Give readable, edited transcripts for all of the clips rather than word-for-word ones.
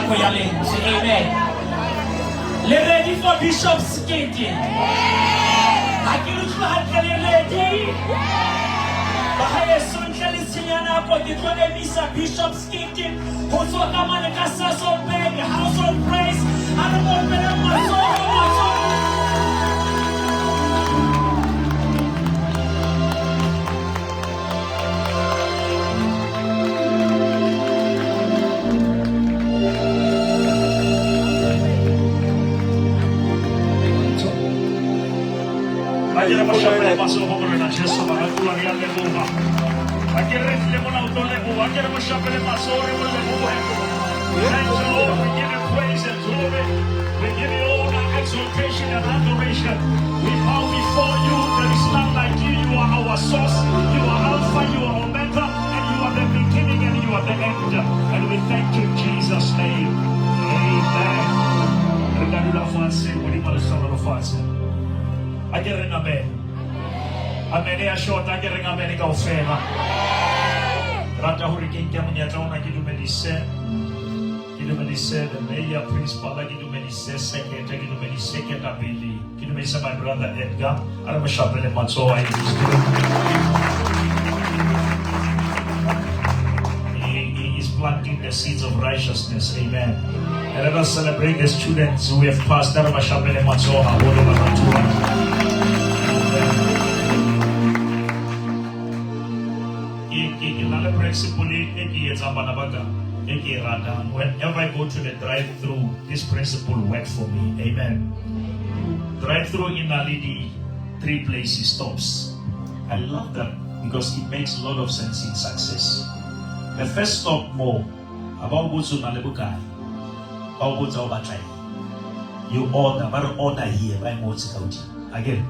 Amen. Let's ready for Bishop Sekete. I can ready. Bahaya sunjali sinyana po ditone misa Bishop Sekete. Hoso kama ne kasa so big house of praise. Ano mo pera maso. Ayer masya pasó por la chesa para la real de Buba. Ayer le mon auto le Buba. Ayer masya pasó por le Buba. Thank you, Lord. We give you praise and glory. We give you honor, exaltation, and adoration. We bow before you. There is none like you. You are our source. You are Alpha. You are Omega, and you are the beginning and you are the end. And we thank you in Jesus' name. Amen. Regardez la face, vous dites pas le sang de la face. Amen. Amen. Ya short agereng amen ka ofema. Rata hurikin kya munya tauna kidu medise. Kidu medise the mayor principal kidu medise secretary kidu medise ketabili. Kidu medise my brother Edgar. Ara mashapele matso I He is planting the seeds of righteousness. Amen. And let us celebrate the students who have passed. Ara mashapele matso ha bodo matua. Whenever I go to the drive-through, this principle works for me. Amen. Drive-through in Alidi, 3 places stops. I love that because it makes a lot of sense in success. The first stop more about Buzu Nalebukai, about Buzu Batai. You order here by Mozikauti. Again,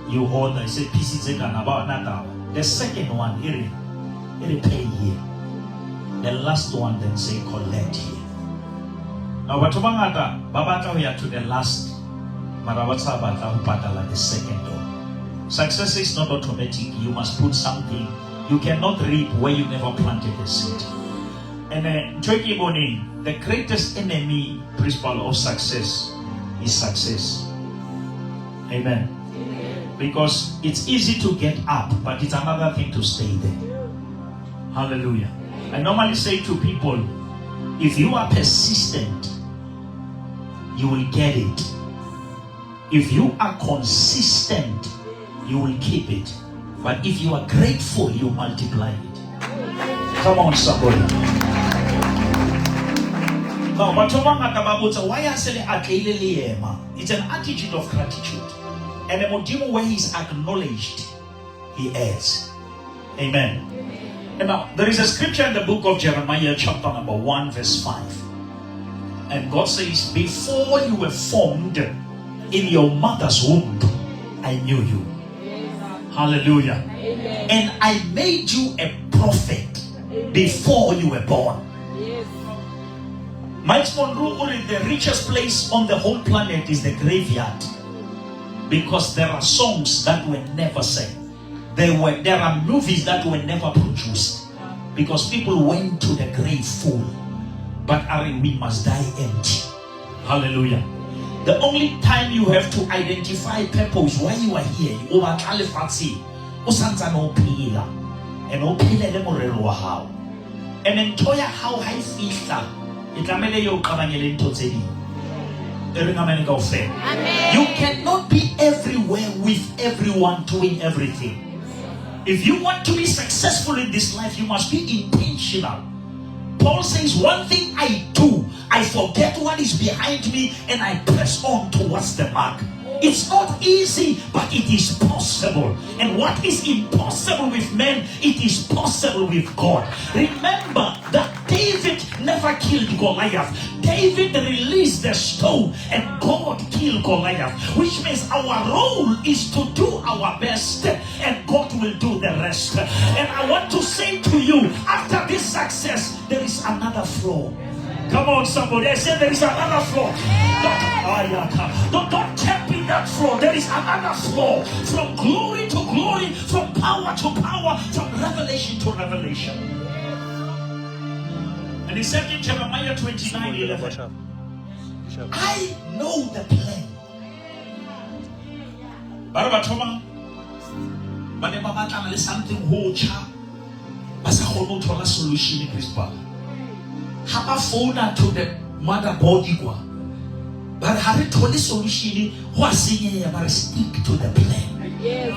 you order, I say pieces about Natal. The second one, here. Pay here. The last one then say collect here. Now watubangata babata we are to the last marawata bata upatala the second door. Success is not automatic. You must put something. You cannot reap where you never planted a seed. And Jogi Boni, the greatest enemy principle of success is success. Amen. Because it's easy to get up, but it's another thing to stay there. Hallelujah. I normally say to people, if you are persistent, you will get it. If you are consistent, you will keep it. But if you are grateful, you multiply it. Come on, somebody. Now, why I say it's an attitude of gratitude. And the module where he is acknowledged, he is. Amen. And now, there is a scripture in the book of Jeremiah, chapter number 1, verse 5. And God says, before you were formed in your mother's womb, I knew you. Hallelujah. Amen. And I made you a prophet before you were born. Miles Monroe, the richest place on the whole planet is the graveyard. Because there are songs that were never sang. There are movies that were never produced because people went to the grave full. But we must die empty. Hallelujah. The only time you have to identify purpose why you are here, you over Califancy, Usanza no pila, and no pila de morero how. And enjoy how high feaster. Itamele yo kabanyele totedi. You cannot be everywhere with everyone doing everything. If you want to be successful in this life, you must be intentional. Paul says, one thing I do, I forget what is behind me and I press on towards the mark. It's not easy, but it is possible. And what is impossible with men, it is possible with God. Remember that David never killed Goliath. David released the stone and God killed Goliath. Which means our role is to do our best and God will do the rest. And I want to say to you, after this success, there is another floor. Come on, somebody. I said there is another floor. Don't tap in that floor. There is another floor. From glory to glory, from power to power, from revelation to revelation. And And he said in Jeremiah 29:11, I know the plan. Barabatoma, Banebamatana is something whole chap. As a whole total solution in Christmas. Have a phone to the mother body. But have it told the solution was saying about stick to the plan. Yes.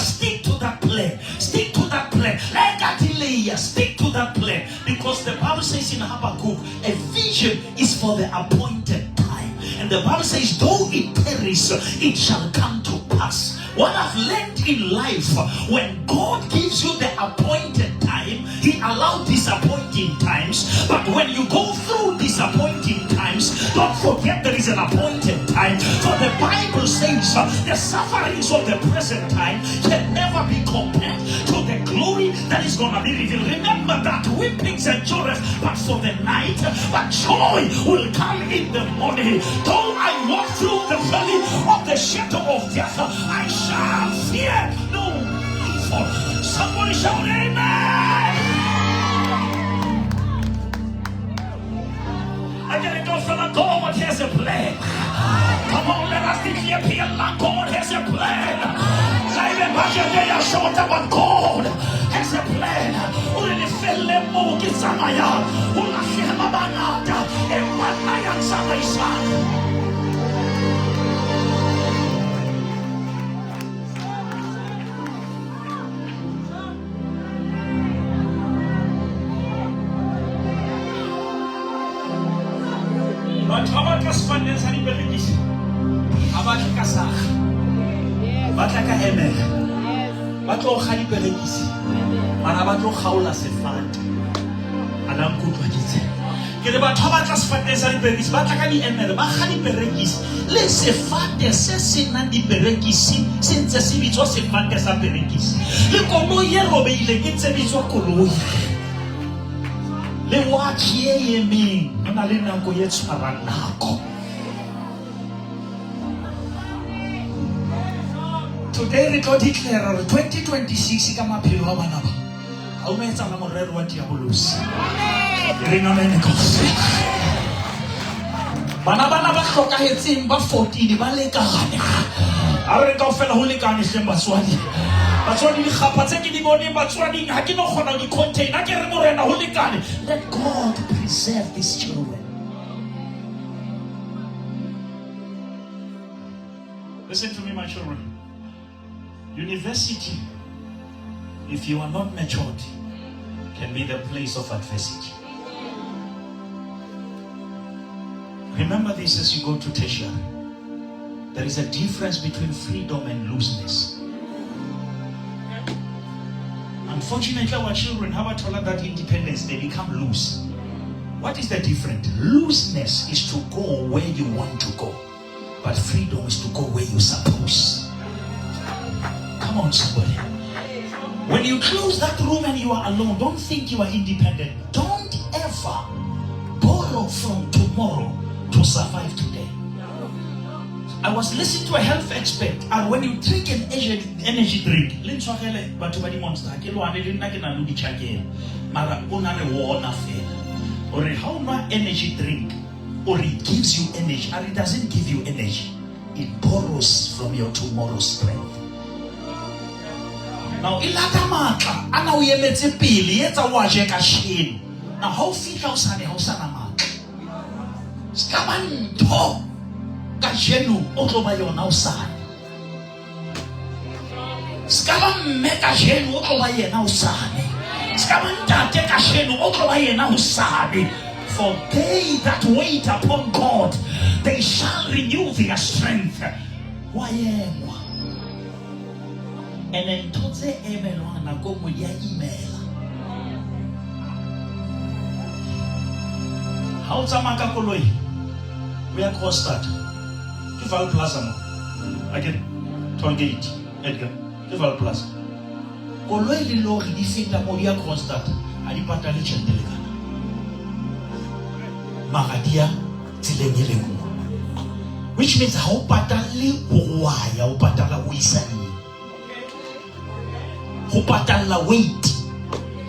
Stick to that plan. Stick to that plan. Stick to that plan. Because the Bible says in Habakkuk, a vision is for the appointed time. And the Bible says, though it tarries, it shall come to pass. What I've learned in life, when God gives you the appointed time, He allowed disappointing times. But when you go through disappointing times, don't forget there is an appointed time. For the Bible says the sufferings of the present time can never be compared to the glory that is going to be revealed. Remember that weepings and joy, but for the night, but joy will come in the morning. Though I walk through the valley of the shadow of death, I shall fear no evil. Somebody shout amen. I gotta go for the God has a plan. Come on, let us declare God has a plan. But God has a plan. Today we go declare 2026 kama philo wa bana ba. Ha o metsa la morero wa diabolosi. Re ngamene ko. Bana ba hlokahetseng ba 14 ba lekane. A re ka ofela ho lekane hle batswadi. Batswadi di khapa tse ke di bone batswadi ha ke no khona di container ke re morena ho lekane. Let God preserve these children. Listen to me, my children. University, if you are not matured, can be the place of adversity. Remember this as you go to tertiary. There is a difference between freedom and looseness. Unfortunately, our children have a told that independence, they become loose. What is the difference? Looseness is to go where you want to go, but freedom is to go where you're supposed. Come on, somebody. When you close that room and you are alone, don't think you are independent. Don't ever borrow from tomorrow to survive today. I was listening to a health expert, and when you drink an energy drink, or how much energy drink, or it gives you energy, and it doesn't give you energy. It borrows from your tomorrow's strength. Now, ilata maka, ana uyemetse pili, yetsa waje ka shini. Now, how fika usane, how sana maka? Skabanto, ka jenu, otoba yona usane. Skabamme ka jenu, otoba yena usane. Skabantate ka jenu, otoba yena usane. For they that wait upon God, they shall renew their strength. Wayemwa. And then toze emelwa na gomo ya imela. How tamaka koloi? We are Constant. Kival Plaza. Again, Tollgate. Edgar. Kival Plaza. Koloi li lori di fita mo ya Constant. Ali patali chendelega. Magadia tilengelemu. Which means how patali uwaya upatala uisani. Upatala wait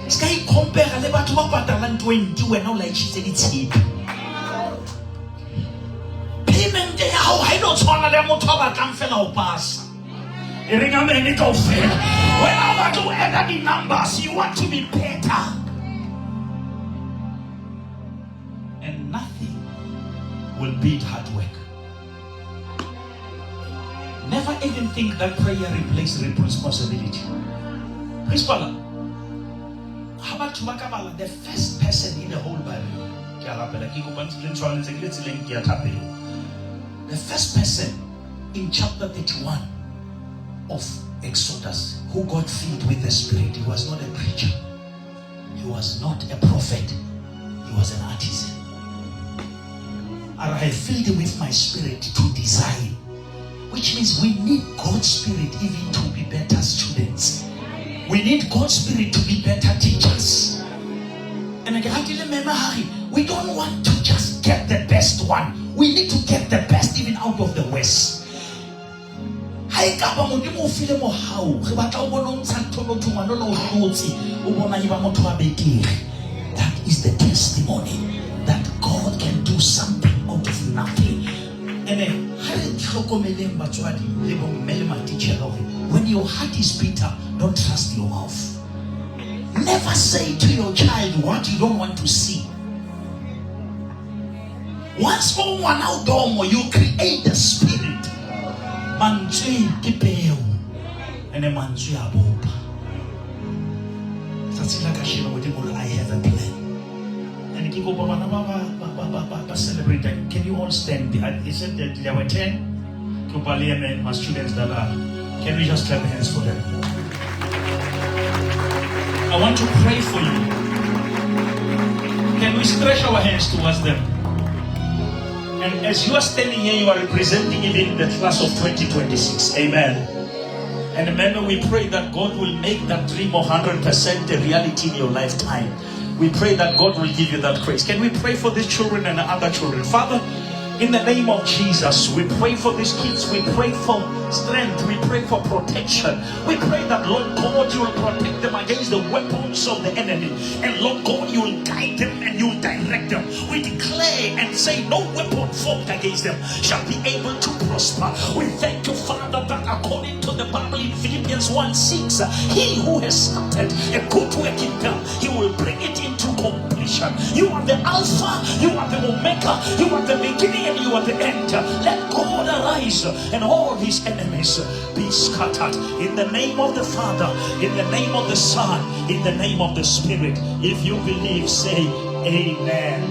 Sky compare le batho ba patalang 20 wena o laitshitse ditshepe. Payment ya hao ha ino tshwana le motho a batlang fela ho pasa. E reng amen kaofela. When I want to enter the numbers, you want to be better. And nothing will beat hard work. Never even think that prayer replaces responsibility. Principal, how about the first person in the whole Bible? The first person in chapter 31 of Exodus who got filled with the Spirit, he was not a preacher, he was not a prophet, he was an artisan. And I filled him with my spirit to design, which means we need God's Spirit even to be better students. We need God's Spirit to be better teachers. And we don't want to just get the best one. We need to get the best even out of the West. That is the testimony that God can do something out of nothing. And when your heart is bitter, don't trust your mouth. Never say to your child what you don't want to see. Once for one out you create the spirit. Manjui kipeo and a manjui aboba. That's like a shino with I have a plan. And Kiko Baba celebrate. Can you all stand? He said that there were 10 Kupaliamen, my students that are. Can we just clap hands for them? I want to pray for you. Can we stretch our hands towards them? And as you are standing here, you are representing even the class of 2026. Amen. And remember, we pray that God will make that dream 100% a reality in your lifetime. We pray that God will give you that grace. Can we pray for these children and other children? Father, in the name of Jesus, we pray for these kids. We pray for strength. We pray for protection. We pray that, Lord God, you will protect them against the weapons of the enemy. And Lord God, you will guide them and you will direct them. We declare and say no weapon formed against them shall be able to prosper. We thank you, Father, that according to the Bible in Philippians 1:6, he who has started a good work in them, he will bring it into completion. You are the Alpha, you are the Omega, you are the beginning and you are the end. Let God arise and all his enemies be scattered. In the name of the Father, in the name of the Son, in the name of the Spirit. If you believe, say Amen.